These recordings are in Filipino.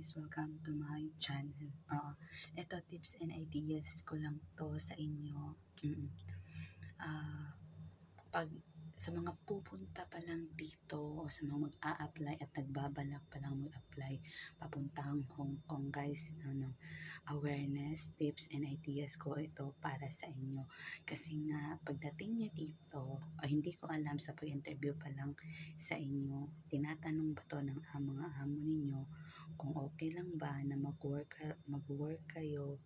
guys, welcome to my channel. Ito tips and ideas ko lang to sa inyo. Pag sa mga pupunta pa lang dito o sa mga mag-a-apply at nagbabalak pa lang mag-apply papuntang Hong Kong guys, awareness, tips and ideas ko ito para sa inyo. Kasi nga pagdating nyo dito, hindi ko alam sa pag-interview pa lang sa inyo, tinatanong ba to ng mga amo ninyo kung okay lang ba na mag-work kayo,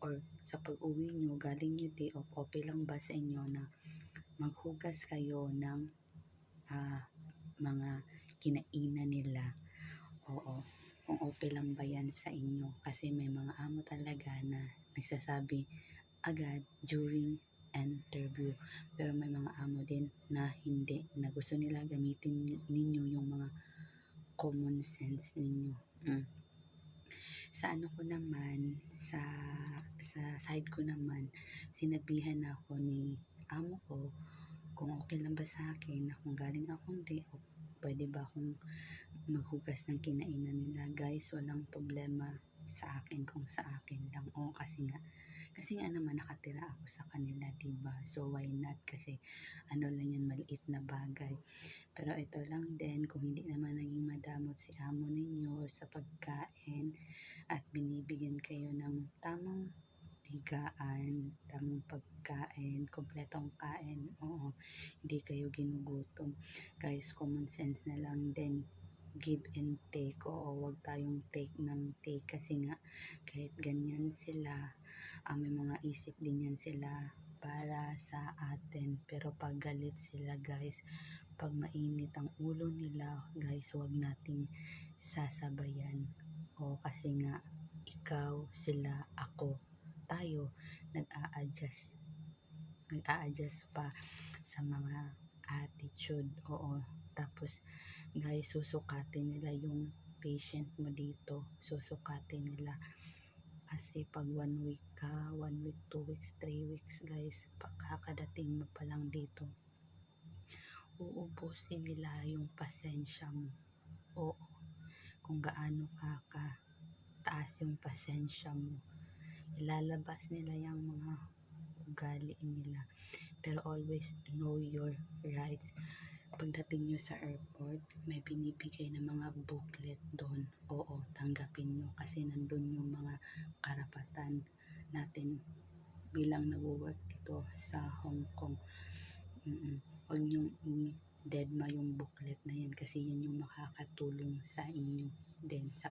or sa pag-uwi nyo galing nyo day off, okay lang ba sa inyo na maghugas kayo ng mga kinainan nila. Oo, kung okay lang ba yan sa inyo. Kasi may mga amo talaga na nagsasabi agad during interview. Pero may mga amo din na hindi, na gusto nila gamitin ninyo yung mga common sense ninyo. Sa ano ko naman, sa side ko naman, sinabihan ako ni amo ko kung okay lang ba sa akin na kung galing akong day off, pwede ba akong maghugas ng kinainan nila. Guys, walang problema sa akin kung sa akin lang. Kasi nga naman nakatira ako sa kanila, diba? So why not? Kasi ano lang yan, maliit na bagay. Pero ito lang din, kung hindi naman naging madamot si amo ninyo sa pagkain at binibigyan kayo ng tamang higaan, tamang pagkain, kompletong kain, hindi kayo ginugutom. Guys, common sense na lang din, give and take. Wag tayong take ng take, kasi nga kahit ganyan sila, may mga isip din yan sila para sa atin. Pero pag galit sila guys, pag mainit ang ulo nila guys, wag nating sasabayan. Kasi nga ikaw, sila, ako, tayo nag-a-adjust pa sa mga attitude. Tapos guys, susukatin nila yung patient mo dito, susukatin nila. Kasi pag 1 week ka, 1 week, 2 weeks, 3 weeks guys, pagkakadating mo pa lang dito, uubusin nila yung pasensya mo. Kung gaano ka taas yung pasensya mo, ilalabas nila yung mga ugali nila. Pero always know your rights. Pagdating nyo sa airport, may binibigay na mga booklet doon. Tanggapin nyo, kasi nandun yung mga karapatan natin bilang nag-work dito sa Hong Kong. Huwag nyo deadma yung booklet na yan, kasi yan yung makakatulong sa inyo din sa